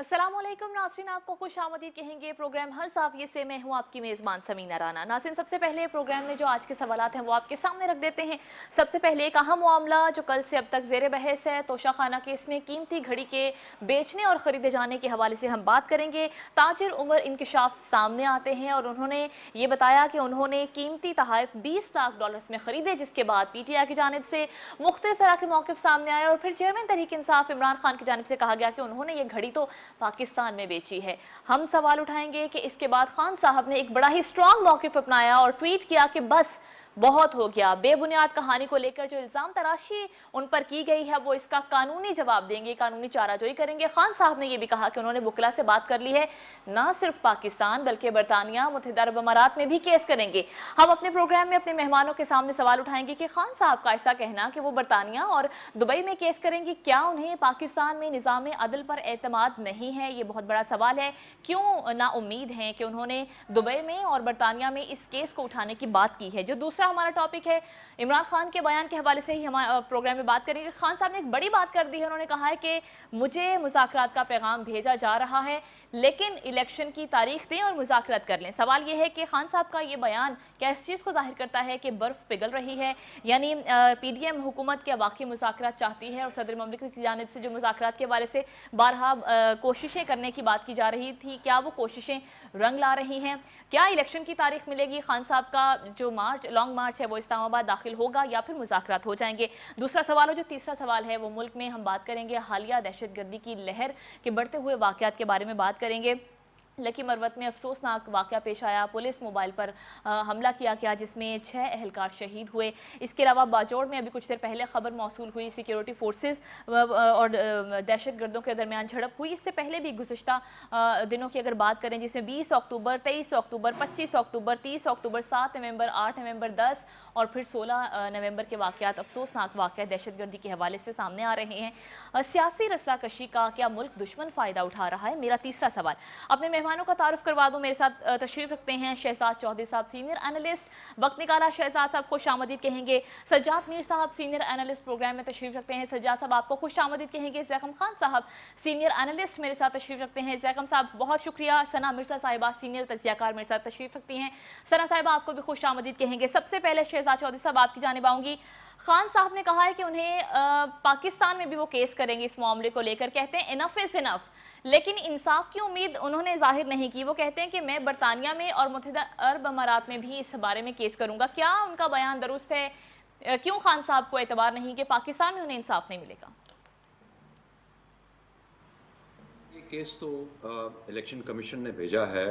अस्सलाम वालेकुम नाज़रीन, आपको खुश आमदीद कहेंगे प्रोग्राम हर ज़ाविये से। मैं हूँ आपकी मेज़बान समीना राना। नाज़रीन, सबसे पहले प्रोग्राम में जो आज के सवालात हैं वो आपके सामने रख देते हैं। सबसे पहले एक अहम मामला जो कल से अब तक ज़ेर बहस है, तोशाखाना केस में कीमती घड़ी के बेचने और ख़रीदे जाने के हवाले से हम बात करेंगे। ताजिर उमर इंकशाफ सामने आते हैं और उन्होंने ये बताया कि उन्होंने कीमती तोहफ़े $20 लाख में ख़रीदे, जिसके बाद PTI की जानिब से मुख्तलिफ तरह के मौक़िफ़ सामने आए और फिर चेयरमैन तहरीक इंसाफ इमरान खान की जानिब से कहा गया कि उन्होंने ये घड़ी तो पाकिस्तान में बेची है। हम सवाल उठाएंगे कि इसके बाद खान साहब ने एक बड़ा ही स्ट्रॉन्ग मौक़िफ़ अपनाया और ट्वीट किया कि बस बहुत हो गया। बेबुनियाद कहानी को लेकर जो इल्ज़ाम तराशी उन पर की गई है वो इसका कानूनी जवाब देंगे, कानूनी चाराजोई करेंगे। खान साहब ने यह भी कहा कि उन्होंने वकला से बात कर ली है, ना सिर्फ पाकिस्तान बल्कि बरतानिया, मुत्तहिदा अरब अमारात में भी केस करेंगे। हम अपने प्रोग्राम में अपने मेहमानों के सामने सवाल उठाएंगे कि खान साहब का ऐसा कहना कि वो बरतानिया और दुबई में केस करेंगे, क्या उन्हें पाकिस्तान में निज़ाम अदल पर एतमाद नहीं है? ये बहुत बड़ा सवाल है। क्यों ना उम्मीद है कि उन्होंने दुबई में और बरतानिया में इस केस को उठाने की बात की है? जो दूसरा हमारा टॉपिक है, इमरान खान के बयान के हवाले से ही हमारे प्रोग्राम में बात करेंगे। खान साहब ने एक बड़ी बात कर दी है। उन्होंने कहा है कि मुझे मुज़ाकरात का पैगाम भेजा जा रहा है, लेकिन इलेक्शन की तारीख दें और मुज़ाकरात कर लें। सवाल यह है कि खान साहब का ये बयान क्या इस चीज़ को जाहिर करता है कि बर्फ़ पिघल रही है, यानी PDM हुकूमत क्या वाकई मुज़ाकरात चाहती है? और सदर ममलिकत की जानिब से जो मुज़ाकरात के हवाले से बारहा कोशिशें करने की बात की जा रही थी, क्या वो कोशिशें रंग ला रही हैं? क्या इलेक्शन की तारीख मिलेगी? खान साहब का जो लॉन्ग मार्च है वो इस्लामाबाद दाखिल होगा या फिर मुज़ाकरात हो जाएंगे? दूसरा सवाल है, जो तीसरा सवाल है वो मुल्क में हम बात करेंगे हालिया दहशतगर्दी की लहर के बढ़ते हुए वाक़यात के बारे में बात करेंगे। लकी मरवत में अफसोसनाक वाक़या पेश आया, पुलिस मोबाइल पर हमला किया गया जिसमें 6 अहलकार शहीद हुए। इसके अलावा बाजोड़ में अभी कुछ देर पहले खबर मौसूल हुई, सिक्योरिटी फोर्सेस और दहशतगर्दों के दरमियान झड़प हुई। इससे पहले भी गुज़िश्ता दिनों की अगर बात करें, जिसमें 20 अक्टूबर, 23 अक्टूबर, 25 अक्टूबर, 30 अक्टूबर, 7 नवंबर, 8 नवंबर, 10 और फिर 16 नवंबर के वाक़यात, अफसोसनाक वाक़या दहशतगर्दी के हवाले से सामने आ रहे हैं। सियासी रस्साकशी का क्या मुल्क दुश्मन फ़ायदा उठा रहा है? मेरा तीसरा सवाल। अपने मेहमानों का तारुफ करवा दूं। मेरे साथ तशरीफ रखते हैं शहजाद चौधरी साहब, सीनियर एनालिस्ट। वक्त निकाला शहजाद साहब, खुश आमदीद कहेंगे। सज्जाद मीर साहब, सीनियर एनालिस्ट, प्रोग्राम में तशरीफ रखते हैं। सज्जाद साहब, आपको खुश आमदीद कहेंगे। ज़ैकम खान साहब, सीनियर एनालिस्ट, मेरे साथ तशरीफ रखते हैं। ज़ैकम साहब, बहुत शुक्रिया। सना मिर्जा साहिबा, सीनियर तजियाकार, मेरे साथ तशरीफ रखती हैं। सना साहिबा, आपको भी खुश आमदीद कहेंगे। सबसे पहले शहजाद चौधरी साहब, आपकी जानिब आऊँगी। खान साहब ने कहा है कि उन्हें पाकिस्तान में भी वो केस करेंगे इस मामले को लेकर। कहते हैं इनफ इज़ इनफ, लेकिन इंसाफ की उम्मीद उन्होंने जाहिर नहीं की। वो कहते हैं कि मैं बरतानिया में और मुत्तहिदा अरब अमारात में भी इस बारे में केस करूंगा। क्या उनका बयान दुरुस्त है? क्यों खान साहब को एतबार नहीं कि पाकिस्तान में उन्हें इंसाफ नहीं मिलेगा? ये केस तो इलेक्शन कमीशन ने भेजा है,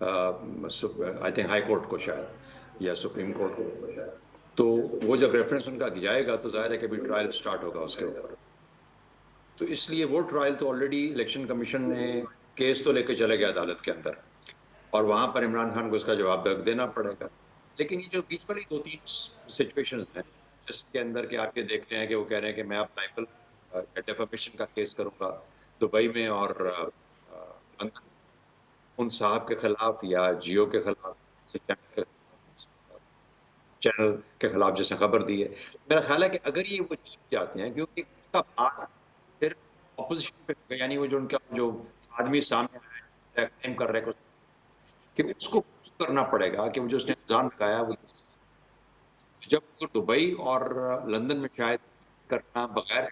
आई थिंक हाई कोर्ट को शायद, या सुप्रीम कोर्ट को शायद। तो वो जब रेफरेंस उनका जाएगा तो जाहिर है कि अभी ट्रायल स्टार्ट होगा उसके ऊपर। तो इसलिए वो ट्रायल तो ऑलरेडी इलेक्शन कमीशन ने केस तो लेकर चले गया अदालत के अंदर, और वहां पर इमरान खान को इसका जवाब देना पड़ेगा। लेकिन ये जो बीच वाली 2-3 सिचुएशन है जिसके अंदर के आप ये देख रहे हैं कि वो कह रहे हैं कि मैं अब लाइबल डेफेमेशन का केस करूंगा दुबई में और लंदन, उन साहब के खिलाफ या जियो के खिलाफ, चैनल के खिलाफ जैसे खबर दी है। मेरा ख्याल है कि अगर ये वो जीत जाते हैं, क्योंकि उसका पार्ट फिर ऑपोजिशन पे होगा, यानी वो जो उनका जो आदमी सामने आया क्लेम कर रहे हैं कि उसको करना पड़ेगा कि वो जो उसने इल्जाम लगाया वो, जब दुबई और लंदन में शायद करना बगैर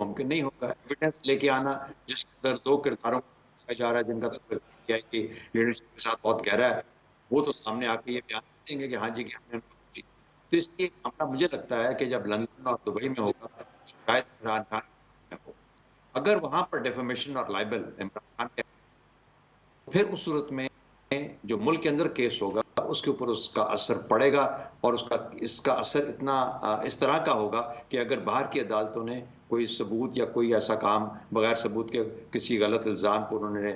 मुमकिन नहीं होगा। एविडेंस लेके आना जिसके अंदर 2 किरदारों को जा रहा है जिनका क्या है कि लीडरशिप के साथ बहुत गहरा है, वो तो सामने आके ये बयान देंगे कि हाँ जी कि हमने उनको की। तो इसलिए मामला मुझे लगता है कि जब लंदन और दुबई में होगा शायद इमरान खान हो, अगर वहां पर डेफेमेशन और लाइबल इमरान खान के, फिर उस सूरत में जो मुल्क के अंदर केस होगा उसके ऊपर उसका असर पड़ेगा, और इसका असर इतना इस तरह का होगा कि अगर बाहर की अदालतों ने कोई सबूत या कोई ऐसा काम बगैर सबूत के किसी गलत इल्ज़ाम को उन्होंने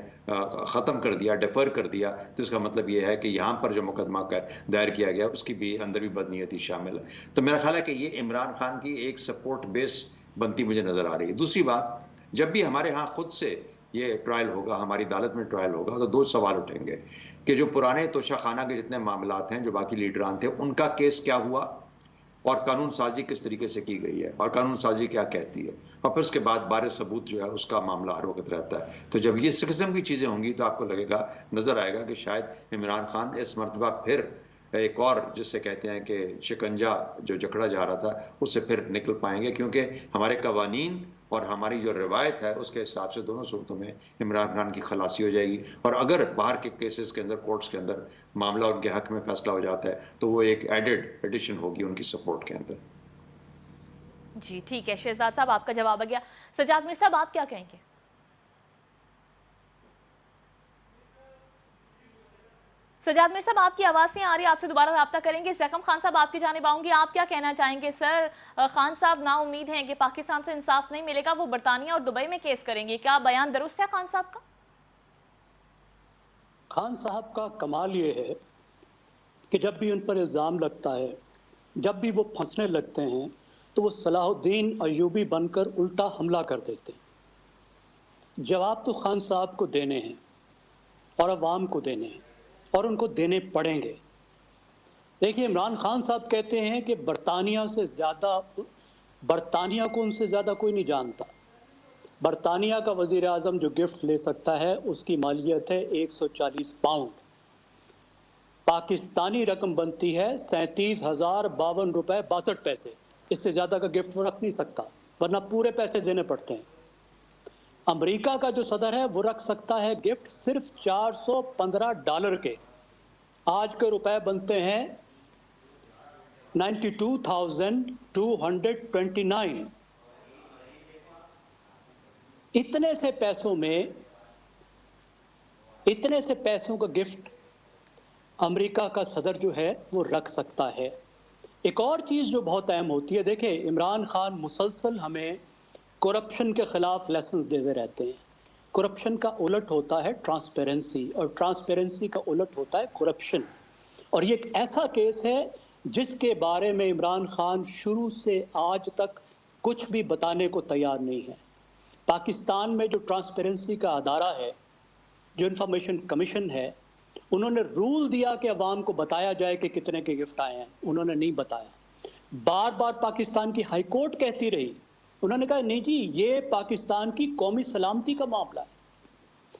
ख़त्म कर दिया, डेफर कर दिया, तो इसका मतलब ये है कि यहाँ पर जो मुकदमा दायर किया गया उसकी भी अंदर भी बदनीयती शामिल है। तो मेरा ख्याल है कि ये इमरान खान की एक सपोर्ट बेस बनती मुझे नज़र आ रही है। दूसरी बात, जब भी हमारे यहाँ खुद से ये ट्रायल होगा, हमारी अदालत में ट्रायल होगा, तो 2 सवाल उठेंगे कि जो पुराने तोशाखाना के जितने मामलात हैं, जो बाकी लीडरान थे, उनका केस क्या हुआ, اور قانون سازی کس طریقے سے کی گئی ہے اور قانون سازی کیا کہتی ہے، اور پھر اس کے بعد بارے ثبوت جو ہے اس کا معاملہ ہر وقت رہتا ہے. تو جب یہ اس قسم کی چیزیں ہوں گی تو آپ کو لگے گا، نظر آئے گا کہ شاید عمران خان اس مرتبہ پھر ایک اور جس سے کہتے ہیں کہ شکنجا جو جکڑا جا رہا تھا اس سے پھر نکل پائیں گے، کیونکہ ہمارے قوانین اور ہماری جو روایت ہے اس کے حساب سے دونوں صورتوں میں عمران خان کی خلاصی ہو جائے گی. اور اگر باہر کے کیسز کے اندر، کورٹس کے اندر معاملہ ان کے حق میں فیصلہ ہو جاتا ہے تو وہ ایک ایڈیشن ہوگی ان کی سپورٹ کے اندر. جی ٹھیک ہے شہزاد صاحب، آپ کا جواب آ گیا. سجاد میر صاحب آپ کیا کہیں گے؟ سجاد میر صاحب آپ کی آواز نہیں آ رہی، آپ سے دوبارہ رابطہ کریں گے. زیکم خان صاحب آپ کی جانب آؤں گی، آپ کیا کہنا چاہیں گے؟ سر خان صاحب نا امید ہیں کہ پاکستان سے انصاف نہیں ملے گا، وہ برطانیہ اور دبئی میں کیس کریں گے، کیا بیان درست ہے خان صاحب کا؟ خان صاحب کا کمال یہ ہے کہ جب بھی ان پر الزام لگتا ہے، جب بھی وہ پھنسنے لگتے ہیں تو وہ صلاح الدین ایوبی بن کر الٹا حملہ کر دیتے ہیں. جواب تو خان صاحب کو دینے ہیں اور عوام کو دینے ہیں اور ان کو دینے پڑیں گے. دیکھیے عمران خان صاحب کہتے ہیں کہ برطانیہ کو ان سے زیادہ کوئی نہیں جانتا. برطانیہ کا وزیر اعظم جو گفٹ لے سکتا ہے اس کی مالیت ہے 140 پاؤنڈ. پاکستانی رقم بنتی ہے 37,052 روپے 62 پیسے. اس سے زیادہ کا گفٹ وہ رکھ نہیں سکتا، ورنہ پورے پیسے دینے پڑتے ہیں. امریکہ کا جو صدر ہے وہ رکھ سکتا ہے گفٹ صرف $415 کے. آج کے روپے بنتے ہیں 92,229. اتنے سے پیسوں کا گفٹ امریکہ کا صدر جو ہے وہ رکھ سکتا ہے. ایک اور چیز جو بہت اہم ہوتی ہے، دیکھیں عمران خان مسلسل ہمیں کرپشن کے خلاف لیسنز دیتے رہتے ہیں. کرپشن کا الٹ ہوتا ہے ٹرانسپیرنسی، اور ٹرانسپیرنسی کا الٹ ہوتا ہے کرپشن. اور یہ ایک ایسا کیس ہے جس کے بارے میں عمران خان شروع سے آج تک کچھ بھی بتانے کو تیار نہیں ہے. پاکستان میں جو ٹرانسپیرنسی کا ادارہ ہے، جو انفارمیشن کمیشن ہے، انہوں نے رول دیا کہ عوام کو بتایا جائے کہ کتنے کے گفٹ آئے ہیں، انہوں نے نہیں بتایا. بار بار پاکستان کی ہائی کورٹ کہتی رہی، انہوں نے کہا نہیں جی یہ پاکستان کی قومی سلامتی کا معاملہ ہے.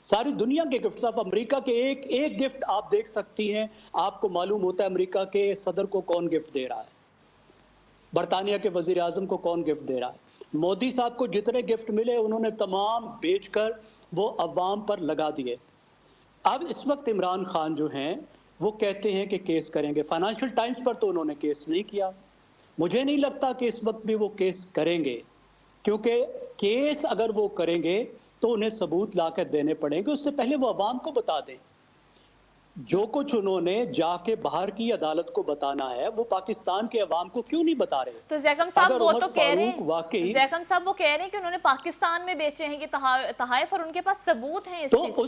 ساری دنیا کے گفٹ، صرف امریکہ کے ایک گفٹ آپ دیکھ سکتی ہیں، آپ کو معلوم ہوتا ہے امریکہ کے صدر کو کون گفٹ دے رہا ہے، برطانیہ کے وزیر اعظم کو کون گفٹ دے رہا ہے. مودی صاحب کو جتنے گفٹ ملے انہوں نے تمام بیچ کر وہ عوام پر لگا دیے. اب اس وقت عمران خان جو ہیں وہ کہتے ہیں کہ کیس کریں گے. فائنینشل ٹائمز پر تو انہوں نے کیس نہیں کیا. مجھے نہیں لگتا کہ اس وقت بھی وہ کیس کریں گے، کیونکہ کیس اگر وہ کریں گے تو انہیں ثبوت لا کر دینے پڑیں گے. اس سے پہلے وہ عوام کو بتا دیں. جو کچھ انہوں نے جا کے باہر کی عدالت کو بتانا ہے وہ پاکستان کے عوام کو کیوں نہیں بتا رہے؟ تو زیکم صاحب وہ تو کہہ رہے ہیں کہ انہوں نے پاکستان میں بیچے ہیں یہ تحائف، اور ان کے پاس ثبوت ہیں اس چیز کے.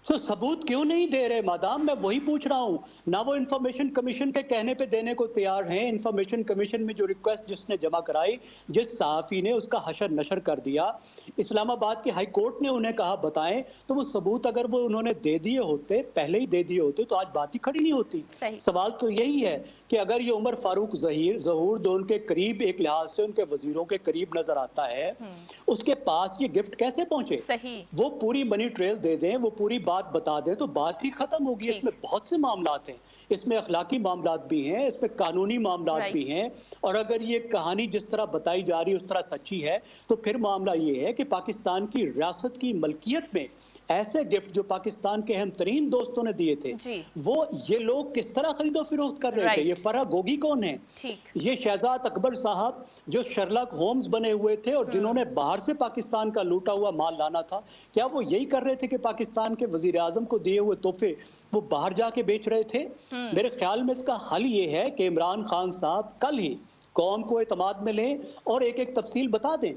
تو ثبوت کیوں نہیں دے رہے مادام؟ میں وہی پوچھ رہا ہوں. نہ وہ انفارمیشن کمیشن کے کہنے پہ دینے کو تیار ہیں. انفارمیشن کمیشن میں جو ریکویسٹ جس نے جمع کرائی، جس صحافی نے اس کا حشر نشر کر دیا، اسلام آباد کی ہائی کورٹ نے انہیں کہا بتائیں، تو وہ ثبوت اگر وہ انہوں نے دے دیے ہوتے، پہلے ہی دے دیے ہوتے، تو آج بات ہی کھڑی نہیں ہوتی. سوال تو یہی ہے کہ اگر یہ عمر فاروق ظہور دو ان کے قریب، ایک لحاظ سے ان کے وزیروں کے قریب نظر آتا ہے، اس کے پاس یہ گفٹ کیسے پہنچے؟ وہ پوری منی ٹریل دے دیں، وہ پوری بات بتا دیں تو بات ہی ختم ہوگی. اس میں بہت سے معاملات ہیں، اس میں اخلاقی معاملات بھی ہیں، اس میں قانونی معاملات بھی ہیں. اور اگر یہ کہانی جس طرح بتائی جا رہی ہے اس طرح سچی ہے تو پھر معاملہ یہ ہے کہ پاکستان کی ریاست کی ملکیت میں ایسے گفٹ جو پاکستان کے اہم ترین دوستوں نے دیے تھے، وہ یہ لوگ کس طرح خرید و فروخت کر رہے تھے؟ یہ فرح گوگی کون ہے؟ یہ شہزاد اکبر صاحب جو شرلاک ہومز بنے ہوئے تھے اور جنہوں نے باہر سے پاکستان کا لوٹا ہوا مال لانا تھا، کیا وہ یہی کر رہے تھے کہ پاکستان کے وزیر اعظم کو دیے ہوئے تحفے وہ باہر جا کے بیچ رہے تھے؟ میرے خیال میں اس کا حل یہ ہے کہ عمران خان صاحب کل ہی قوم کو اعتماد میں لیں اور ایک ایک تفصیل بتا دیں.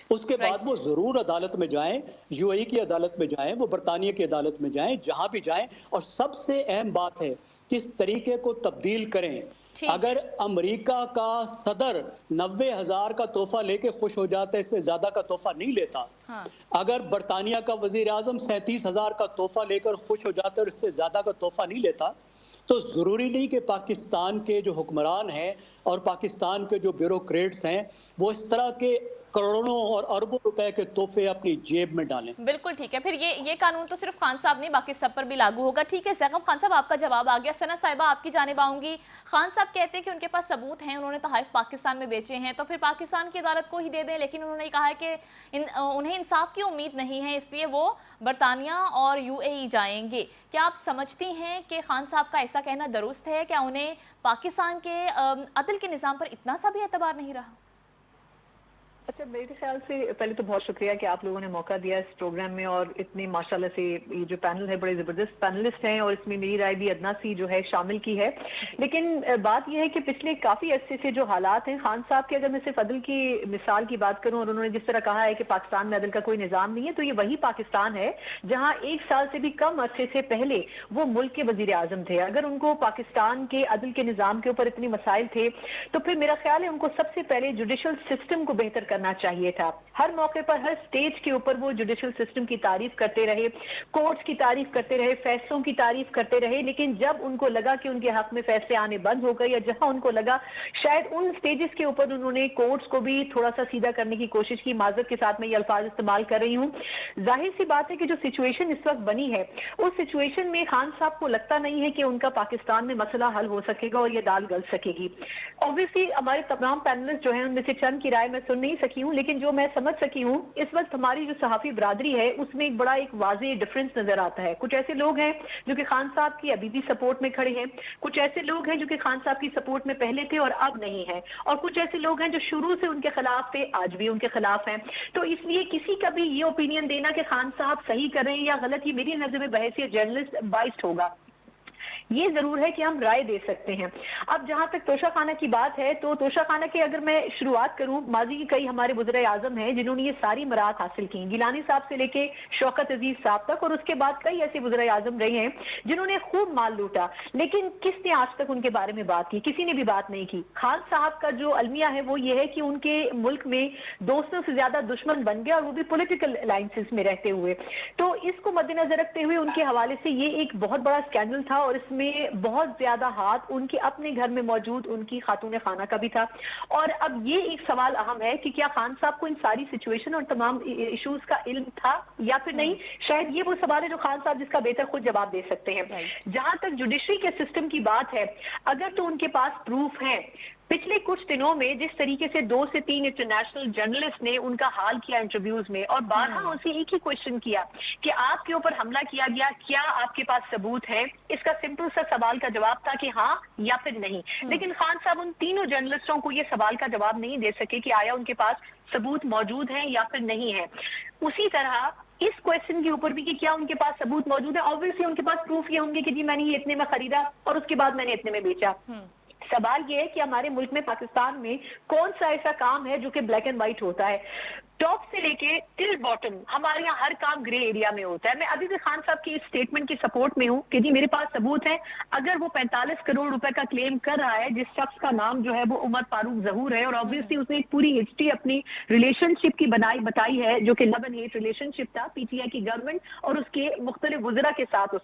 اس کے بعد وہ ضرور عدالت میں جائیں، یو اے ای کی عدالت میں جائیں، وہ برطانیہ کی عدالت میں جائیں، جہاں بھی جائیں. اور سب سے اہم بات ہے کس طریقے کو تبدیل کریں. اگر امریکہ کا صدر 90,000 کا تحفہ لے کے خوش ہو جاتا ہے، اس سے زیادہ کا تحفہ نہیں لیتا. اگر برطانیہ کا وزیر اعظم 37,000 کا تحفہ لے کر خوش ہو جاتا ہے اور اس سے زیادہ کا تحفہ نہیں لیتا، तो ज़रूरी नहीं कि पाकिस्तान के जो हुक्मरान हैं और पाकिस्तान के जो ब्यूरोक्रेट्स हैं वो इस तरह के करोड़ों और अरबों रुपए के तोहफे अपनी जेब में डालें। बिल्कुल ठीक है, फिर ये कानून तो सिर्फ खान साहब नहीं बाकी सब पर भी लागू होगा। ठीक है सैकब खान साहब, आपका जवाब आ गया। सना साहिबा, आपकी जानिब आऊंगी। खान साहब कहते हैं कि उनके पास सबूत हैं, उन्होंने तोहफ़ पाकिस्तान में बेचे हैं, तो फिर पाकिस्तान की अदालत को ही दे दें, लेकिन उन्होंने कहा है कि उन्हें इंसाफ की उम्मीद नहीं है, इसलिए वो बरतानिया और UAE जाएंगे। क्या आप समझती हैं कि खान साहब का ऐसा कहना दुरुस्त है? क्या उन्हें पाकिस्तान के अदल के निज़ाम पर इतना सा भी एतबार नहीं रहा? अच्छा, मेरे ख्याल से पहले तो बहुत शुक्रिया कि आप लोगों ने मौका दिया इस प्रोग्राम में, और इतनी माशाल्लाह से ये जो पैनल है बड़े जबरदस्त पैनलिस्ट हैं, और इसमें मेरी राय भी अदना सी जो है शामिल की है। लेकिन बात यह है कि पिछले काफी अरसे से जो हालात हैं खान साहब के, अगर मैं सिर्फ अदल की मिसाल की बात करूं, और उन्होंने जिस तरह कहा है कि पाकिस्तान में अदल का कोई निजाम नहीं है, तो ये वही पाकिस्तान है जहां 1 साल से भी कम अरसे से पहले वो मुल्क के वजीर आजम थे। अगर उनको पाकिस्तान के अदल के निजाम के ऊपर इतने मसाइल थे, तो फिर मेरा ख्याल है उनको सबसे पहले जुडिशल सिस्टम को बेहतर करना चाहिए था। हर मौके पर, हर स्टेज के ऊपर वो जुडिशल सिस्टम की तारीफ करते रहे, कोर्ट्स की तारीफ करते रहे, फैसलों की तारीफ करते रहे, लेकिन जब उनको लगा कि उनके हक में फैसले आने बंद हो गए, या जहां उनको लगा शायद उन स्टेजेस के ऊपर उन्होंने कोर्ट्स को भी थोड़ा सा सीधा करने की कोशिश की, माजरत के साथ मैं ये अल्फाज इस्तेमाल कर रही हूँ। जाहिर सी बात है कि जो सिचुएशन इस वक्त बनी है, उस सिचुएशन में खान साहब को लगता नहीं है कि उनका पाकिस्तान में मसला हल हो सकेगा और ये दाल गल सकेगी। ऑब्वियसली हमारे तमाम पैनलिस्ट जो हैं उनमें से चंद की राय मैं सुन नहीं सकी हूँ, लेकिन जो मैं समझ सकी हूँ, इस वक्त हमारी जो सहाफी बरादरी है उसमें एक बड़ा एक वाज़ेह डिफरेंस नजर आता है। कुछ ऐसे लोग हैं जो कि खान साहब की अभी भी सपोर्ट में खड़े हैं, कुछ ऐसे लोग हैं जो कि खान साहब की सपोर्ट में पहले थे और अब नहीं है, और कुछ ऐसे लोग हैं जो शुरू से उनके खिलाफ थे, आज भी उनके खिलाफ हैं। तो इसलिए किसी का भी ये ओपिनियन देना कि खान साहब सही कर रहे हैं या गलत, ये मेरी नजर में बहैसियत जर्नलिस्ट बाइस्ड होगा। ये जरूर है कि हम राय दे सकते हैं। अब जहां तक तोशा खाना की बात है, तो तोशा खाना की अगर मैं शुरुआत करूं, माजी के कई हमारे वज़ीर आज़म हैं जिन्होंने ये सारी मराहत हासिल की, गिलानी साहब से लेके शौकत अजीज साहब तक, और उसके बाद कई ऐसे वज़ीर आज़म रहे हैं जिन्होंने खूब माल लूटा, लेकिन किसने आज तक उनके बारे में बात की? किसी ने भी बात नहीं की। खान साहब का जो अलमिया है वो ये है कि उनके मुल्क में दोस्तों से ज्यादा दुश्मन बन गया, और वो भी पॉलिटिकल अलायंसेस में रहते हुए। तो इसको मद्देनजर रखते हुए उनके हवाले से ये एक बहुत बड़ा स्कैंडल था, और इसमें बहुत ज्यादा हाथ उनके अपने घर में मौजूद उनकी खातून खाना का भी था। और अब ये एक सवाल अहम है कि क्या खान साहब को इन सारी सिचुएशन और तमाम इश्यूज का इल्म था या फिर नहीं? शायद ये वो सवाल है जो खान साहब जिसका बेहतर खुद जवाब दे सकते हैं। जहां तक जुडिशरी के सिस्टम की बात है, अगर तो उनके पास प्रूफ है, पिछले कुछ दिनों में जिस तरीके से 2 से 3 इंटरनेशनल जर्नलिस्ट ने उनका हाल किया इंटरव्यूज में, और बारहा उनसे एक ही क्वेश्चन किया कि आपके ऊपर हमला किया गया, क्या आपके पास सबूत है? इसका सिंपल सा सवाल का जवाब था कि हाँ या फिर नहीं। लेकिन खान साहब उन तीनों जर्नलिस्टों को ये सवाल का जवाब नहीं दे सके कि आया उनके पास सबूत मौजूद है या फिर नहीं है। उसी तरह इस क्वेश्चन के ऊपर भी कि क्या उनके पास सबूत मौजूद है, ऑब्वियसली उनके पास प्रूफ ये होंगे कि जी मैंने ये इतने में खरीदा और उसके बाद मैंने इतने में बेचा। सवाल ये है कि हमारे मुल्क में, पाकिस्तान में, कौन सा ऐसा काम है जो कि ब्लैक एंड व्हाइट होता है? टॉप से लेके टिल बॉटम हमारे यहाँ हर काम ग्रे एरिया में होता है। मैं अभी भी खान साहब की इस स्टेटमेंट की सपोर्ट में हूँ कि जी मेरे पास सबूत है। अगर वो 45 करोड़ रुपए का क्लेम कर रहा है, जिस शख्स का नाम जो है वो उमर फारूक जहूर है, और ऑब्वियसली उसने एक पूरी हिस्ट्री अपनी रिलेशनशिप की बताई है जो कि लव एंड हेट रिलेशनशिप था PTI की गवर्नमेंट और उसके मुख्तलिफ वज़रा के साथ।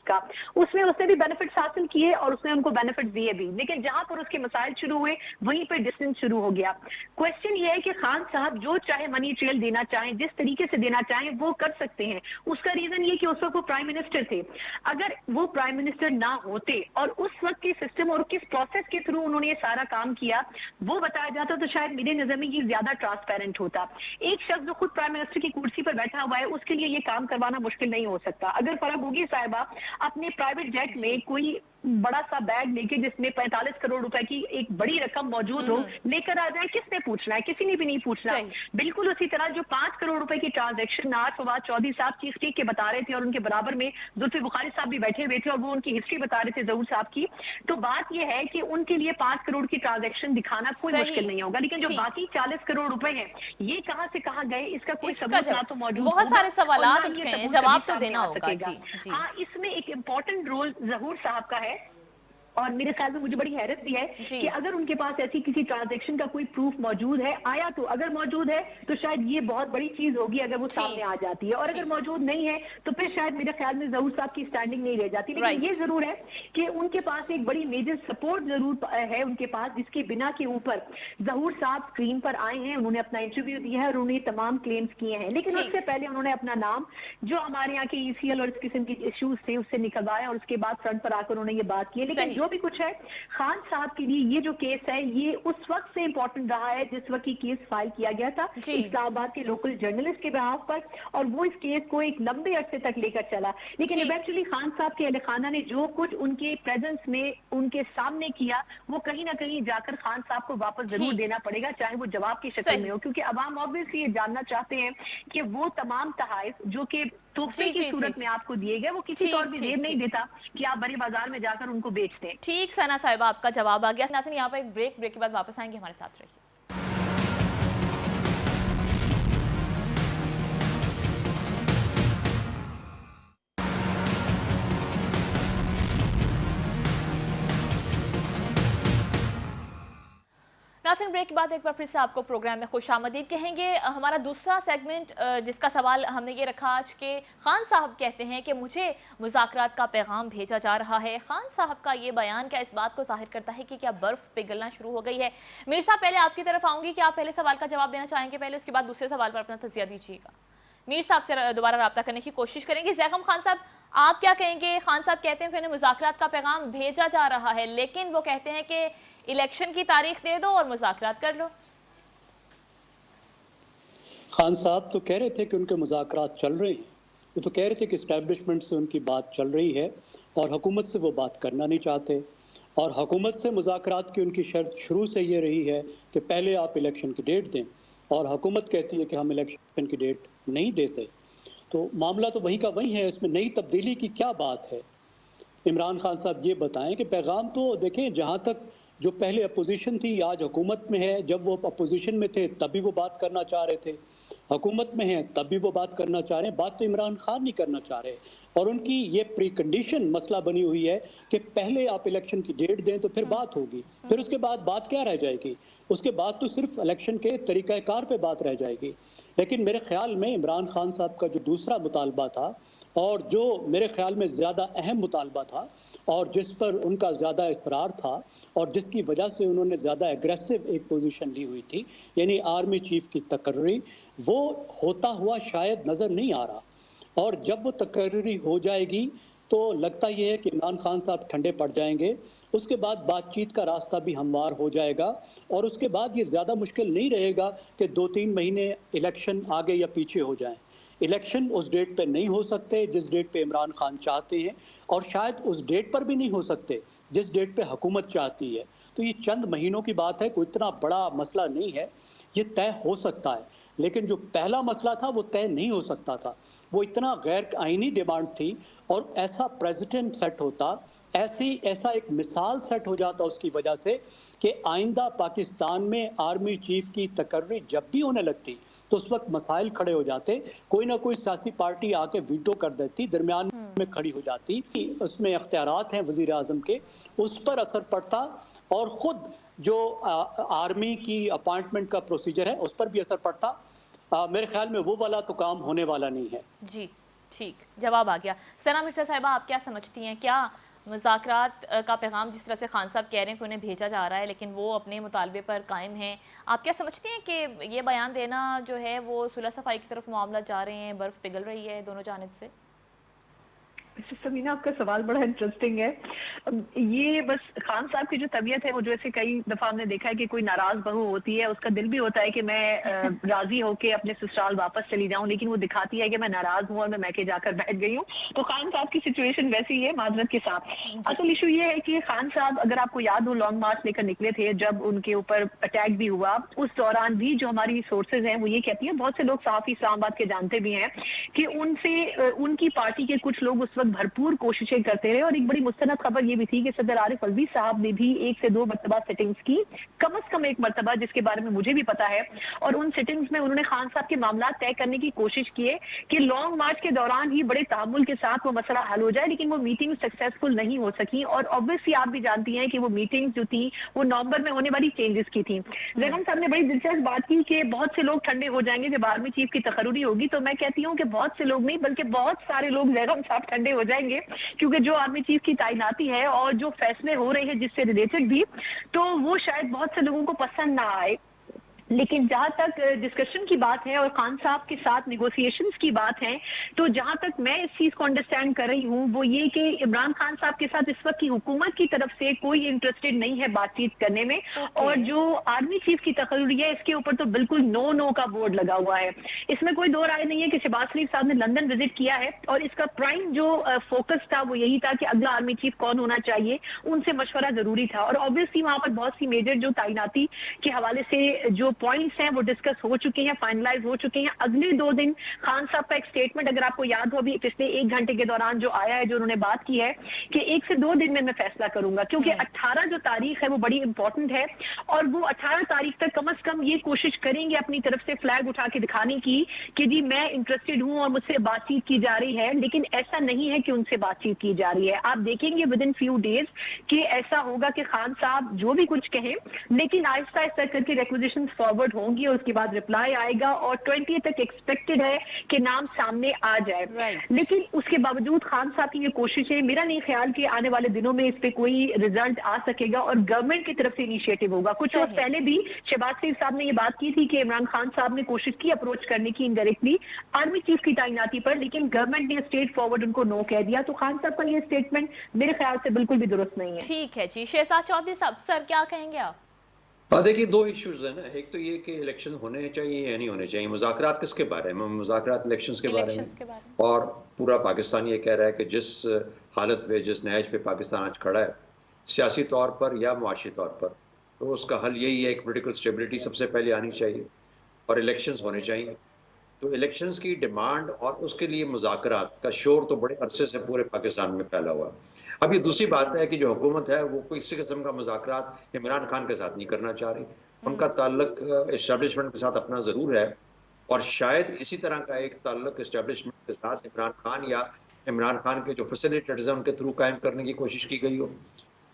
उसमें उसने भी बेनिफिट्स हासिल किए और उसने उनको बेनिफिट दिए भी, लेकिन जहां पर उसके मसाइल शुरू हुए वहीं पर डिस्टेंस शुरू हो गया। क्वेश्चन ये है कि खान साहब जो चाहे मनी ट्रेल देना चाहें, जिस तरीके से देना चाहें वो कर सकते हैं। उसका रीजन ये कि उस वक्त वो प्राइम मिनिस्टर थे। अगर वो प्राइम मिनिस्टर ना होते और उस वक्त के सिस्टम और किस प्रोसेस के थ्रू उन्होंने ये सारा काम किया वो बताया जाता, तो शायद मेरे नजर में ये ज्यादा ट्रांसपेरेंट होता। एक शख्स जो खुद प्राइम मिनिस्टर की कुर्सी पर बैठा हुआ है उसके लिए ये काम करवाना मुश्किल नहीं हो सकता। अगर फराह होगी साहिबा अपने प्राइवेट जेट में कोई बड़ा सा बैग लेके जिसमें 45 करोड़ रुपए की एक बड़ी रकम मौजूद हो लेकर आ जाए, किसने पूछना है? किसी ने भी नहीं पूछना। बिल्कुल उसी तरह जो 5 करोड़ रुपए की ट्रांजैक्शन नाज फवाद चौधरी साहब चीफ टीक के बता रहे थे और उनके बराबर में जुल्फी बुखारी साहब भी बैठे हुए थे और वो उनकी हिस्ट्री बता रहे थे जहूर साहब की। तो बात यह है कि उनके लिए 5 करोड़ की ट्रांजैक्शन दिखाना कोई मुश्किल नहीं होगा, लेकिन जो बाकी 40 करोड़ रुपए हैं ये कहां से कहां गए इसका कोई सबूत ना तो मौजूद। बहुत सारे सवाल उठ गए, जवाब तो देना होगा। हाँ, इसमें एक इम्पोर्टेंट रोल जहूर साहब का है اور میرے خیال میں مجھے بڑی حیرت بھی ہے کہ اگر ان کے پاس ایسی کسی ٹرانزیکشن کا کوئی پروف موجود ہے، آیا تو اگر موجود ہے تو شاید یہ بہت بڑی چیز ہوگی اگر وہ سامنے آ جاتی ہے، اور اگر موجود نہیں ہے تو پھر شاید میرے خیال میں ظہور صاحب کی اسٹینڈنگ نہیں رہ جاتی. لیکن یہ ضرور ہے کہ ان کے پاس ایک بڑی میجر سپورٹ ضرور ہے ان کے پاس، جس کے بنا کے اوپر ظہور صاحب اسکرین پر آئے ہیں، انہوں نے اپنا انٹرویو دیا ہے اور انہوں نے تمام کلیمز کیے ہیں. لیکن اس سے پہلے انہوں نے اپنا نام جو ہمارے یہاں کے ECL اور اس قسم کی ایشوز تھے اس سے نکلوایا، اور اس کے بعد فرنٹ پر آ کر انہوں نے یہ بات کی. لیکن جو بھی کچھ ہے، خان صاحب کے لیے یہ جو کیس ہے یہ اس وقت سے امپورٹنٹ رہا ہے جس وقت یہ کیس فائل کیا گیا تھا اسلام آباد کے لوکل جرنلسٹ کے بہاف پر، اور وہ اس کیس کو ایک لمبے عرصے تک لے کر چلا. لیکن ایونچولی خان صاحب کے اہل خانہ نے جو کچھ ان کے پریزنس میں ان کے سامنے کیا، وہ کہیں نہ کہیں جا کر خان صاحب کو واپس ضرور دینا پڑے گا، چاہے وہ جواب کی شکل میں ہو، کیونکہ عوام obviously یہ جاننا چاہتے ہیں کہ وہ تمام تحائف جو کہ تحفے کی صورت میں آپ کو دیے گئے، وہ کسی طور بھی زیب نہیں دیتا کہ آپ بڑے بازار میں جا کر ان کو بیچ دیں. ٹھیک ثنا صاحبہ، آپ کا جواب آ گیا. ناظرین یہاں پر ایک بریک کے بعد واپس آئیں گے، ہمارے ساتھ رہیے. ناظرین بریک کے بعد ایک بار پھر سے آپ کو پروگرام میں خوش آمدید کہیں گے. ہمارا دوسرا سیگمنٹ جس کا سوال ہم نے یہ رکھا آج کے، خان صاحب کہتے ہیں کہ مجھے مذاکرات کا پیغام بھیجا جا رہا ہے. خان صاحب کا یہ بیان کیا اس بات کو ظاہر کرتا ہے کہ کیا برف پگھلنا شروع ہو گئی ہے؟ میر صاحب پہلے آپ کی طرف آؤں گی کہ آپ پہلے سوال کا جواب دینا چاہیں گے پہلے، اس کے بعد دوسرے سوال پر اپنا تجزیہ دیجیے گا. میر صاحب سے دوبارہ رابطہ کرنے کی کوشش کریں گے. زیغم خان صاحب آپ کیا کہیں گے؟ خان صاحب کہتے ہیں کہ انہیں مذاکرات کا پیغام بھیجا جا رہا ہے، لیکن وہ کہتے ہیں کہ الیکشن کی تاریخ دے دو اور مذاکرات کر لو. خان صاحب تو کہہ رہے تھے کہ ان کے مذاکرات چل رہے ہیں، وہ تو کہہ رہے تھے کہ اسٹیبلشمنٹ سے ان کی بات چل رہی ہے اور حکومت سے وہ بات کرنا نہیں چاہتے، اور حکومت سے مذاکرات کی ان کی شرط شروع سے یہ رہی ہے کہ پہلے آپ الیکشن کی ڈیٹ دیں، اور حکومت کہتی ہے کہ ہم الیکشن کی ڈیٹ نہیں دیتے. تو معاملہ تو وہیں کا وہیں ہے، اس میں نئی تبدیلی کی کیا بات ہے؟ عمران خان صاحب یہ بتائیں کہ پیغام تو دیکھیں، جہاں تک جو پہلے اپوزیشن تھی آج حکومت میں ہے، جب وہ اپوزیشن میں تھے تب بھی وہ بات کرنا چاہ رہے تھے، حکومت میں ہیں تب بھی وہ بات کرنا چاہ رہے ہیں. بات تو عمران خان نہیں کرنا چاہ رہے، اور ان کی یہ پری کنڈیشن مسئلہ بنی ہوئی ہے کہ پہلے آپ الیکشن کی ڈیٹ دیں تو پھر بات ہوگی، پھر اس کے بعد بات کیا رہ جائے گی؟ اس کے بعد تو صرف الیکشن کے طریقہ کار پہ بات رہ جائے گی. لیکن میرے خیال میں عمران خان صاحب کا جو دوسرا مطالبہ تھا، اور جو میرے خیال میں زیادہ اہم مطالبہ تھا، اور جس پر ان کا زیادہ اصرار تھا، اور جس کی وجہ سے انہوں نے زیادہ ایگریسو ایک پوزیشن لی ہوئی تھی، یعنی آرمی چیف کی تقرری، وہ ہوتا ہوا شاید نظر نہیں آ رہا. اور جب وہ تقرری ہو جائے گی تو لگتا یہ ہے کہ عمران خان صاحب ٹھنڈے پڑ جائیں گے، اس کے بعد بات چیت کا راستہ بھی ہموار ہو جائے گا، اور اس کے بعد یہ زیادہ مشکل نہیں رہے گا کہ 2-3 مہینے الیکشن آگے یا پیچھے ہو جائیں. الیکشن اس ڈیٹ پہ نہیں ہو سکتے جس ڈیٹ پہ عمران خان چاہتے ہیں، اور شاید اس ڈیٹ پر بھی نہیں ہو سکتے جس ڈیٹ پہ حکومت چاہتی ہے. تو یہ چند مہینوں کی بات ہے، کوئی اتنا بڑا مسئلہ نہیں ہے، یہ طے ہو سکتا ہے. لیکن جو پہلا مسئلہ تھا وہ طے نہیں ہو سکتا تھا، وہ اتنا غیر آئینی ڈیمانڈ تھی، اور ایسا پریزیڈنٹ سیٹ ہوتا، ایسا ایک مثال سیٹ ہو جاتا اس کی وجہ سے کہ آئندہ پاکستان میں آرمی چیف کی تقرری جب بھی ہونے لگتی تو اس وقت مسائل کھڑے ہو جاتے، کوئی نہ کوئی سیاسی پارٹی آ کے ویٹو کر دیتی، درمیان میں کھڑی ہو جاتی، اس میں اختیارات ہیں وزیر اعظم کے، اس پر اثر پڑتا، اور خود جو آرمی کی اپائنٹمنٹ کا پروسیجر ہے اس پر بھی اثر پڑتا. میرے خیال میں وہ والا تو کام ہونے والا نہیں ہے. جی ٹھیک، جواب آ گیا. ثنا مرزا صاحبہ آپ کیا سمجھتی ہیں؟ کیا مذاکرات کا پیغام جس طرح سے خان صاحب کہہ رہے ہیں کہ انہیں بھیجا جا رہا ہے لیکن وہ اپنے مطالبے پر قائم ہیں، آپ کیا سمجھتی ہیں کہ یہ بیان دینا جو ہے وہ صلح صفائی کی طرف معاملات جا رہے ہیں، برف پگھل رہی ہے دونوں جانب سے؟ سمینہ آپ کا سوال بڑا انٹرسٹنگ ہے. یہ بس خان صاحب کی جو طبیعت ہے وہ جیسے کئی دفعہ ہم نے دیکھا ہے کہ کوئی ناراض بہو ہوتی ہے، اس کا دل بھی ہوتا ہے کہ میں راضی ہو کے اپنے سسرال واپس چلی جاؤں، لیکن وہ دکھاتی ہے کہ میں ناراض ہوں اور میں میکے جا کر بیٹھ گئی ہوں. تو خان صاحب کی سچویشن ویسی ہے معذرت کے ساتھ. اصل ایشو یہ ہے کہ خان صاحب اگر آپ کو یاد ہو لانگ مارچ لے کر نکلے تھے جب ان کے اوپر اٹیک بھی ہوا، اس دوران بھی جو ہماری سورسز ہیں وہ یہ کہتی ہیں، بہت سے لوگ صحافی اسلام آباد کے جانتے بھی ہیں کہ ان سے ان کی پارٹی کے کچھ لوگ اس وقت बहुत भरपूर कोशिशें करते रहे। और एक बड़ी मुस्तनद खबर ये भी थी कि सदर आरिफ अलवी साहब ने भी 1 से 2 मरतबा सिटिंग्स की, कम से कम एक मरतबा, जिसके बारे में मुझे भी पता है। और उन सिटिंग्स में उन्होंने खान साहब के मामला तय करने की कोशिश की है कि लॉन्ग मार्च के दौरान ही बड़े तहम्मुल के साथ वो मसला हल हो जाए, लेकिन वो मीटिंग सक्सेसफुल नहीं हो सकी। और ऑब्वियसली आप भी जानती हैं कि वो मीटिंग जो थी वो नवंबर में होने वाली चेंजेस की थी। जैगम साहब ने बड़ी दिलचस्प बात की कि बहुत से लोग ठंडे हो जाएंगे जब आर्मी चीफ की तकर्री होगी। तो मैं कहती हूँ कि बहुत से लोग नहीं, बल्कि बहुत सारे लोग जैगम साहब ठंडे हो जाएंगे, क्योंकि जो आर्मी चीफ की तैनाती है और जो फैसले हो रहे हैं जिससे रिलेटेड भी, तो वो शायद बहुत से लोगों को पसंद ना आए। लेकिन जहां तक डिस्कशन की बात है और खान साहब के साथ नेगोशिएशंस की बात है, तो जहां तक मैं इस चीज को अंडरस्टैंड कर रही हूं वो ये कि इमरान खान साहब के साथ इस वक्त की हुकूमत की तरफ से कोई इंटरेस्टेड नहीं है बातचीत करने में। और जो आर्मी चीफ की तकर्री है इसके ऊपर तो बिल्कुल नो का बोर्ड लगा हुआ है। इसमें कोई दो राय नहीं है कि शहबाज शरीफ साहब ने लंदन विजिट किया है और इसका प्राइम जो फोकस था वो यही था कि अगला आर्मी चीफ कौन होना चाहिए, उनसे मशवरा जरूरी था। और ऑब्वियसली वहां पर बहुत सी मेजर जो तैनाती के हवाले से जो पॉइंट्स हैं वो डिस्कस हो चुके हैं, फाइनलाइज हो चुके हैं। अगले 2 दिन खान साहब का एक स्टेटमेंट, अगर आपको याद हो, अभी पिछले 1 घंटे के दौरान जो आया है, जो उन्होंने बात की है कि 1 से 2 दिन में मैं फैसला करूंगा, क्योंकि 18 जो तारीख है वो बड़ी इंपॉर्टेंट है। और वो 18 तारीख तक कम से कम ये कोशिश करेंगे अपनी तरफ से फ्लैग उठा के दिखाने की कि जी मैं इंटरेस्टेड हूं और मुझसे बातचीत की जा रही है। लेकिन ऐसा नहीं है कि उनसे बातचीत की जा रही है। आप देखेंगे विद इन फ्यू डेज कि ऐसा होगा कि खान साहब जो भी कुछ कहें, लेकिन आहिस्ता आहिस्ता करके रिक्वेजिशंस फॉरवर्ड होंगी और उसके बाद रिप्लाई आएगा और 20 तक एक्सपेक्टेड है कि नाम सामने आ जाए। लेकिन उसके बावजूद खान साहब की ये कोशिश है, मेरा नहीं ख्याल कि आने वाले दिनों में इस पे कोई रिजल्ट आ सकेगा और गवर्नमेंट की तरफ से इनिशिएटिव होगा। कुछ वक्त पहले भी शहबाज शरीफ साहब ने ये बात की थी कि इमरान खान साहब ने कोशिश की अप्रोच करने की इनडायरेक्टली आर्मी चीफ की तैनाती पर, लेकिन गवर्नमेंट ने स्ट्रेट फॉरवर्ड उनको नो कह दिया। तो खान साहब का ये स्टेटमेंट मेरे ख्याल से बिल्कुल भी दुरुस्त नहीं है। ठीक है जी, शहजाद चौधरी साहब, सर क्या कहेंगे आप? देखिए, 2 इश्यूज है ना। एक तो ये कि इलेक्शन होने चाहिए या नहीं होने चाहिए। मुज़ाकरात किसके बारे में? मुज़ाकरात इलेक्शंस के बारे में। और पूरा पाकिस्तान ये कह रहा है कि जिस हालत पे, जिस नहज पे पाकिस्तान आज खड़ा है, सियासी तौर पर या मुआशी तौर पर, तो उसका हल यही है कि पॉलिटिकल स्टेबिलिटी सबसे पहले आनी चाहिए और इलेक्शंस होने चाहिए। तो इलेक्शंस की डिमांड और उसके लिए मुज़ाकरात का शोर तो बड़े अरसे से पूरे पाकिस्तान में फैला हुआ है। अब ये दूसरी बात है कि जो हुकूमत है वो कोई किसी किस्म का मुज़ाकरात इमरान खान के साथ नहीं करना चाह रही। उनका ताल्लुक एस्टेब्लिशमेंट के साथ अपना ज़रूर है और शायद इसी तरह का एक ताल्लुक एस्टेब्लिशमेंट के साथ इमरान खान या इमरान खान के जो फैसिलिटेटर्स हैं उनके थ्रू कायम करने की कोशिश की गई हो।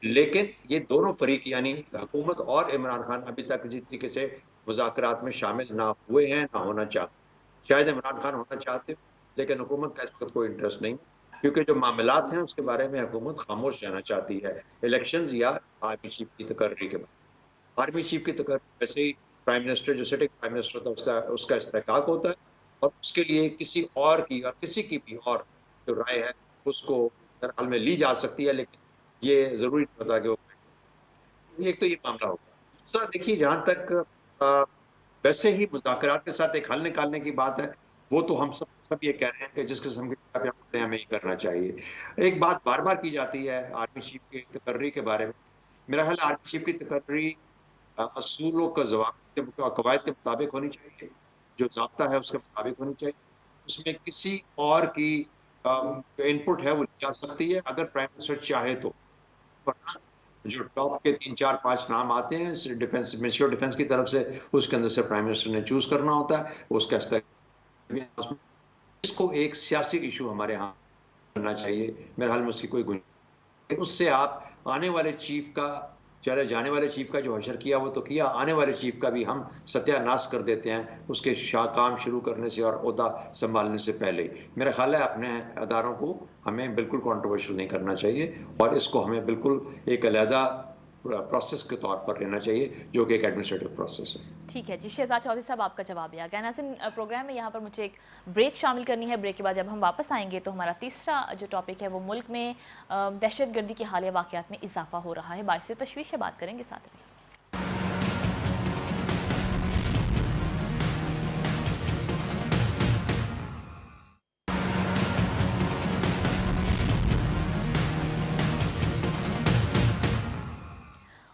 लेकिन ये दोनों फरीक यानी हुकूमत और इमरान खान अभी तक किसी तरीके से मुज़ाकरात में शामिल ना हुए हैं, ना होना चाहते। शायद इमरान खान होना चाहते, लेकिन हुकूमत का इस वक्त कोई इंटरेस्ट नहीं, क्योंकि जो मामलात हैं उसके बारे में हुकूमत खामोश रहना चाहती है, इलेक्शंस या आर्मी चीफ की तकर्री के बाद। आर्मी चीफ की तकर्री वैसे ही प्राइम मिनिस्टर, जो सिटिंग प्राइम मिनिस्टर होता है, उसका इस्तेहकाक होता है और उसके लिए किसी और की और किसी की भी और जो राय है उसको हाल में ली जा सकती है, लेकिन ये जरूरी नहीं होता कि वो, एक तो ये मामला होगा। दूसरा देखिए, जहाँ तक वैसे ही मुज़ाकरात के साथ एक हल निकालने की बात है, वो तो हम सब ये कह रहे हैं कि जिस किस्म के हमें ही करना चाहिए। एक बात बार बार की जाती है आर्मी चीफ की तकर्री के बारे में। मेरा ख्याल आर्मी चीफ की तकर्री असूलों का कवायद के मुताबिक होनी चाहिए, जो ज़ाब्ता है उसके मुताबिक होनी चाहिए। उसमें किसी और की इनपुट है वो ली जा सकती है अगर प्राइम मिनिस्टर चाहे तो, वरना जो टॉप के 3, 4, 5 नाम आते हैं डिफेंस मिनिस्ट्री ऑफ डिफेंस की तरफ से, उसके अंदर से प्राइम मिनिस्टर ने चूज करना होता है, उसका इसको एक सियासी इशू हमारे यहाँ करना चाहिए। मेरे हाल में उसकी कोई गुंजाइश, उससे आप आने वाले चीफ का, चले जाने वाले चीफ का जो हशर किया वो तो किया, आने वाले चीफ का भी हम सत्यानाश कर देते हैं उसके काम शुरू करने से और ओहदा संभालने से पहले। मेरा ख्याल है अपने अदारों को हमें बिल्कुल कंट्रोवर्शियल नहीं करना चाहिए और इसको हमें बिल्कुल एक अलहदा प्रोसेस के तौर पर लेना चाहिए, जो कि एक एडमिनिस्ट्रेटिव प्रोसेस है। ठीक है जी, शहजाद चौधरी साहब आपका जवाब आ गया। नाज़रीन, प्रोग्राम में यहाँ पर मुझे एक ब्रेक शामिल करनी है। ब्रेक के बाद जब हम वापस आएंगे तो हमारा तीसरा जो टॉपिक है वो मुल्क में दहशतगर्दी के हालिया वाक़यात में इजाफा हो रहा है, बाइस तशवीश से बात करेंगे साथ में।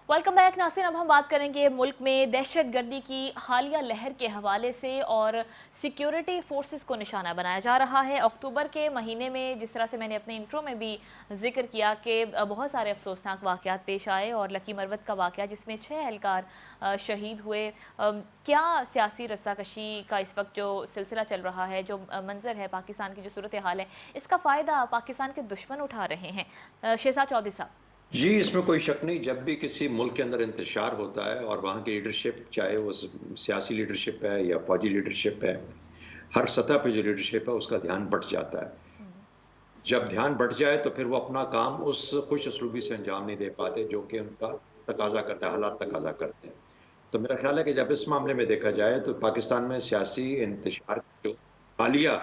Welcome back Nasir. अब हम बात करेंगे मुल्क में दहशतगर्दी की हालिया लहर के हवाले से और सिक्योरिटी फोर्सेस को निशाना बनाया जा रहा है। अक्टूबर के महीने में जिस तरह से मैंने अपने इंट्रो में भी जिक्र किया कि बहुत सारे अफसोसनाक वाक़यात पेश आए और लकी मरवत का वाक़या जिसमें 6 एहलकार शहीद हुए। क्या सियासी रस्साकशी का इस वक्त जो सिलसिला चल रहा है, जो मंजर है पाकिस्तान की जो सूरत हाल है, इसका फ़ायदा पाकिस्तान के दुश्मन उठा रहे हैं? शहजाद चौधरी साहब। जी, इसमें कोई शक नहीं, जब भी किसी मुल्क के अंदर इंतशार होता है और वहाँ की लीडरशिप, चाहे वो सियासी लीडरशिप है या फौजी लीडरशिप है, हर सतह पे जो लीडरशिप है उसका ध्यान बट जाता है। जब ध्यान बट जाए तो फिर वो अपना काम उस खुश असलूबी से अंजाम नहीं दे पाते जो कि उनका तकाजा करता है, हालात तकाजा करते हैं। तो मेरा ख्याल है कि जब इस मामले में देखा जाए तो पाकिस्तान में सियासी इंतशार जो हालिया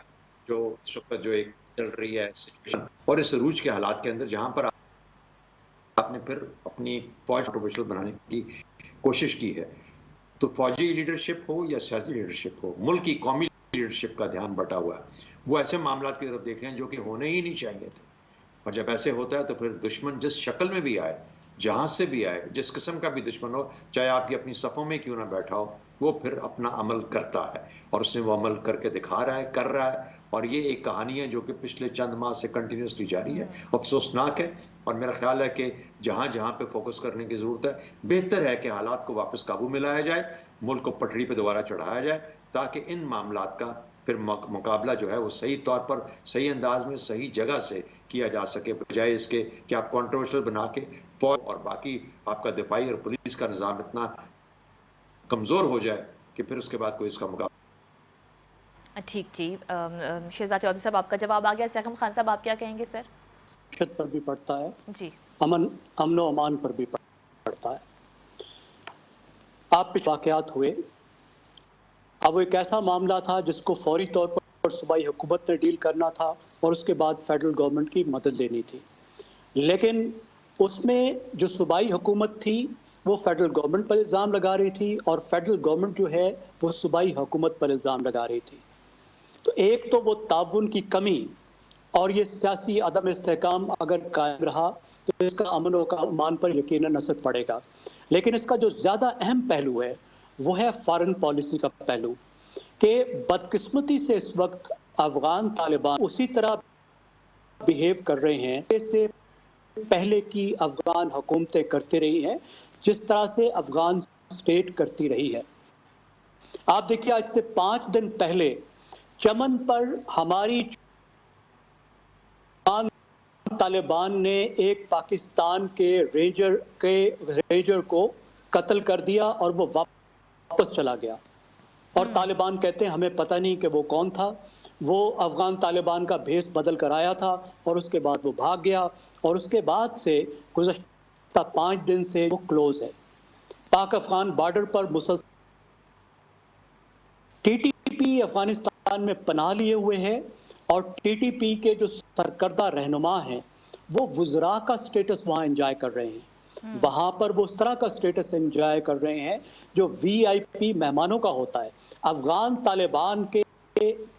जो इस वक्त जो एक चल रही है सिचुएशन और इस रूज के हालात के अंदर जहाँ पर आपने फिर अपनी फौज प्रोफेशनल बनाने की कोशिश की है, तो फौजी लीडरशिप हो या सियासी लीडरशिप हो, मुल्क की कौमी लीडरशिप का ध्यान बटा हुआ है। वो ऐसे मामला की तरफ देख रहे हैं जो कि होने ही नहीं चाहिए थे। और जब ऐसे होता है तो फिर दुश्मन जिस शक्ल में भी आए, जहां से भी आए, जिस किस्म का भी दुश्मन हो, चाहे आपकी अपनी सफ़ों में क्यों ना बैठा हो, वो फिर अपना अमल करता है और उसने वो अमल करके दिखा रहा है, कर रहा है। और ये एक कहानी है जो कि पिछले चंद माह से कंटिन्यूसली जारी है, अफसोसनाक है। और मेरा ख्याल है कि जहां जहां पे फोकस करने की ज़रूरत है, बेहतर है कि हालात को वापस काबू में लाया जाए, मुल्क को पटड़ी पे दोबारा चढ़ाया जाए, ताकि इन मामलात का फिर मुकाबला जो है वो सही तौर पर, सही अंदाज में, सही जगह से किया जा सके, बजाय इसके कि आप कंट्रोवर्शियल बना के फौज और बाकी आपका दिफाई और पुलिस का निज़ाम इतना कमज़ोर हो जाए कि फिर उसके बाद कोई इसका मुकाबला। ठीक जी, शहजाद चौधरी साहब आपका जवाब आ गया। सहकम खान साहब आप क्या कहेंगे सर? पर भी पड़ता है जी, अमन व अमान पर भी पड़ता है। आप पिछले वाक़यात हुए, अब वो एक ऐसा मामला था जिसको फौरी तौर पर सूबाई हुकूमत ने डील करना था और उसके बाद फेडरल गवर्नमेंट की मदद लेनी थी। लेकिन उसमें जो सूबाई हुकूमत थी वो फेडरल गवर्नमेंट पर इल्ज़ाम लगा रही थी और फेडरल गवर्नमेंट जो है वो सूबाई हुकूमत पर इल्ज़ाम लगा रही थी। तो एक तो वो ताउन की कमी और ये सियासी अदम इस्तेहकाम अगर कायम रहा तो इसका अमन व अमान पर यकीनन असर पड़ेगा। लेकिन इसका जो ज़्यादा अहम पहलू है वो है फॉरेन पॉलिसी का पहलू, कि बदकिस्मती से इस वक्त अफगान तालिबान उसी तरह बिहेव कर रहे हैं जैसे पहले की अफगान हुकूमतें करती रही हैं, जिस तरह से अफगान स्टेट करती रही है। आप देखिए, आज से 5 दिन पहले चमन पर हमारी तालिबान ने एक पाकिस्तान के रेंजर को कत्ल कर दिया और वो वापस चला गया। और तालिबान कहते हैं हमें पता नहीं कि वो कौन था, वो अफगान तालिबान का भेस बदल कर आया था और उसके बाद वो भाग गया। और उसके बाद से गुज़श्ता 5 दिन से वो क्लोज है। पाक अफगान बॉर्डर पर मुसलसल टीटीपी अफगानिस्तान में पनाह लिए हुए है और टीटीपी के जो सरकर्दा रहनुमा हैं वो वुज़रा का स्टेटस वहाँ एंजॉय कर रहे हैं। वहाँ पर वो उस तरह का स्टेटस एंजॉय कर रहे हैं जो वीआईपी मेहमानों का होता है। अफगान तालिबान के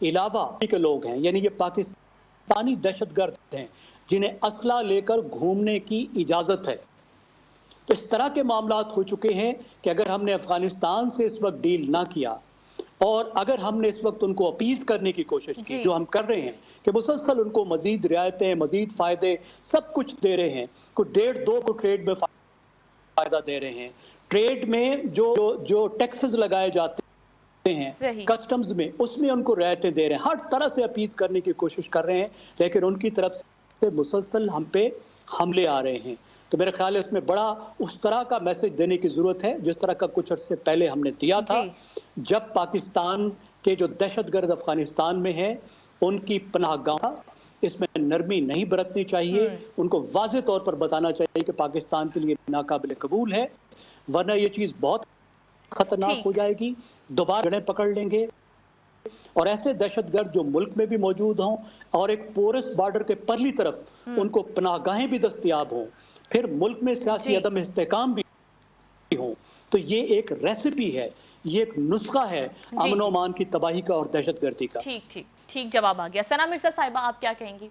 अलावा के लोग हैं, यानी ये पाकिस्तानी दहशतगर्द हैं जिन्हें असला लेकर घूमने की इजाज़त है। तो इस तरह के मामलात हो चुके हैं कि अगर हमने अफगानिस्तान से इस वक्त डील ना किया और अगर हमने इस वक्त उनको अपीज करने की कोशिश की, जो हम कर रहे हैं कि मुसलसल उनको मजीद रियायतें, मजीद फ़ायदे सब कुछ दे रहे हैं, कुछ 1.5-2 को ट्रेड में फ़ायदा दे रहे हैं, ट्रेड में जो टैक्सेस लगाए जाते हैं कस्टम्स में उसमें उनको रियायतें दे रहे हैं, हर तरह से अपीज करने की कोशिश कर रहे हैं, लेकिन उनकी तरफ से मुसलसल हम पे हमले आ रहे हैं। तो मेरा ख्याल है इसमें बड़ा उस तरह का मैसेज देने की ज़रूरत है जिस तरह का कुछ अर्से पहले हमने दिया था, जब पाकिस्तान के जो दहशतगर्द अफगानिस्तान में हैं उनकी पनाहगाह, इसमें नरमी नहीं बरतनी चाहिए। उनको वाज़ेह तौर पर बताना चाहिए कि पाकिस्तान के लिए नाकाबिल कबूल है, वरना ये चीज़ बहुत खतरनाक हो जाएगी, दोबारा जड़ें पकड़ लेंगे और ऐसे दहशतगर्द जो मुल्क में भी मौजूद हों और एक पोरस बॉर्डर के परली तरफ उनको पनाहगाहें भी दस्तयाब हों, फिर मुल्क में सियासी अदम इस्तेहकाम भी हो, तो ये एक रेसिपी है, ये एक नुस्खा है अमन और अमान की तबाही का और दहशतगर्दी का। ठीक जवाब आ गया। सना मिर्जा साहिबा आप क्या कहेंगी?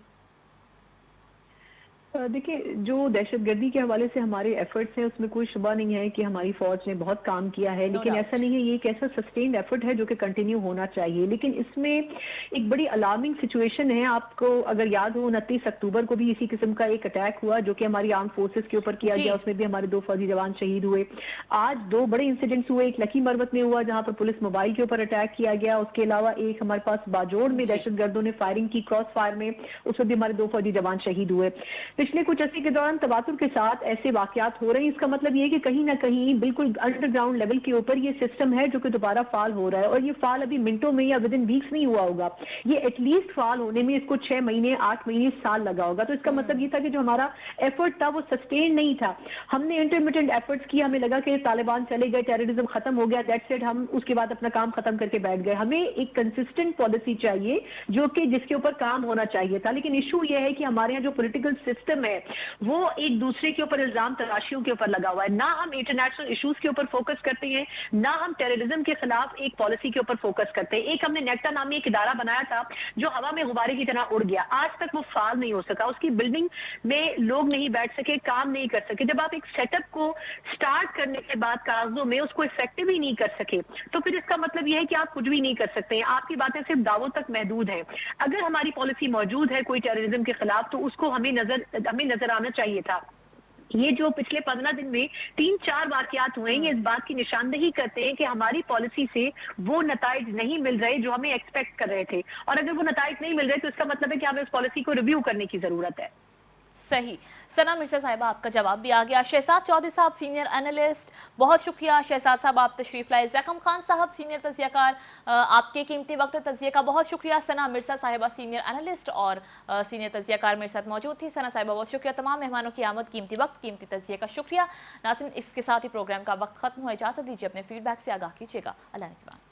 देखिए, जो दहशतगर्दी के हवाले से हमारे एफर्ट्स हैं उसमें कोई शुबा नहीं है कि हमारी फौज ने बहुत काम किया है, लेकिन doubt. ऐसा नहीं है, ये एक ऐसा सस्टेन्ड एफर्ट है जो कि कंटिन्यू होना चाहिए। लेकिन इसमें एक बड़ी अलार्मिंग सिचुएशन है। आपको अगर याद हो 29 अक्टूबर को भी इसी किस्म का एक अटैक हुआ जो कि हमारी आर्म फोर्सेस के ऊपर किया जी। गया, उसमें भी हमारे 2 फौजी जवान शहीद हुए। आज 2 बड़े इंसिडेंट्स हुए, एक लकी मरवत में हुआ जहां पर पुलिस मोबाइल के ऊपर अटैक किया गया, उसके अलावा एक हमारे पास बाजोड़ में जी। दहशतगर्दों ने फायरिंग की क्रॉस फायर में, उसमें भी हमारे 2 फौजी जवान शहीद हुए। पिछले कुछ अरसे के दौरान तवातुर के साथ ऐसे वाकयात हो रहे हैं। इसका मतलब ये है कि कहीं ना कहीं बिल्कुल अंडरग्राउंड लेवल के ऊपर ये सिस्टम है जो कि दोबारा फाल हो रहा है, और ये फाल अभी मिनटों में या विद इन वीक्स नहीं हुआ होगा, ये एटलीस्ट फाल होने में इसको 6 महीने 8 महीने साल लगा होगा। तो इसका मतलब ये था कि जो हमारा एफर्ट था वो सस्टेन नहीं था। हमने इंटरमिटेंट एफर्ट्स किए, हमें लगा कि तालिबान चले गए, टेररिज्म खत्म हो गया, दैट्स इट, हम उसके बाद अपना काम खत्म करके बैठ गए। हमें एक कंसिस्टेंट पॉलिसी चाहिए जो कि जिसके ऊपर काम होना चाहिए था। लेकिन इशू ये है कि हमारे यहाँ जो पॉलिटिकल सिस्टम है वो एक दूसरे के ऊपर इल्जाम तराशियों के ऊपर लगा हुआ है। ना हम इंटरनेशनल इश्यूज के ऊपर फोकस करते हैं, ना हम टेररिज्म के खिलाफ एक पॉलिसी के ऊपर फोकस करते हैं। एक हमने नेक्टा नामी एक इदारा बनाया था जो हवा में गुब्बारे की तरह उड़ गया, आज तक वो फाल नहीं हो सका, उसकी बिल्डिंग में लोग नहीं बैठ सके, काम नहीं कर सके। जब आप एक सेटअप को स्टार्ट करने के बाद कागजों में उसको इफेक्टिव ही नहीं कर सके तो फिर इसका मतलब यह है कि आप कुछ भी नहीं कर सकते हैं, आपकी बातें सिर्फ दावों तक महदूद हैं। अगर हमारी पॉलिसी मौजूद है कोई टेररिज्म के खिलाफ तो उसको हमें नजर आना चाहिए था। ये जो पिछले 15 दिन में 3-4 वाकयात हुए हैं, ये इस बात की निशानदेही करते हैं कि हमारी पॉलिसी से वो नताइज नहीं मिल रहे जो हमें एक्सपेक्ट कर रहे थे, और अगर वो नताइज नहीं मिल रहे तो इसका मतलब है कि हमें इस पॉलिसी को रिव्यू करने की जरूरत है। सही। सना मिर्जा साहिबा, आपका जवाब भी आ गया। शहजाद चौधरी साहब सीनियर एनालिस्ट, बहुत शुक्रिया। शहजाद साहब आप तशरीफ लाए। ज़ैकम खान साहब सीनियर तजियाकार, आपके कीमती वक्त तजिया का बहुत शुक्रिया। सना मिर्जा साहिबा सीनियर एनालिस्ट और सीनियर तजियाकार मेरे साथ मौजूद थी। सना साहिबा बहुत शुक्रिया। तमाम मेहमानों की आमद, कीमती वक्त, कीमती तजिया का शुक्रिया। नाज़रीन, इसके साथ ही प्रोग्राम का वक्त खत्म हुआ। इजाज़त दीजिए, अपने फीडबैक से आगाह कीजिएगा। अल्लाह निगहबान।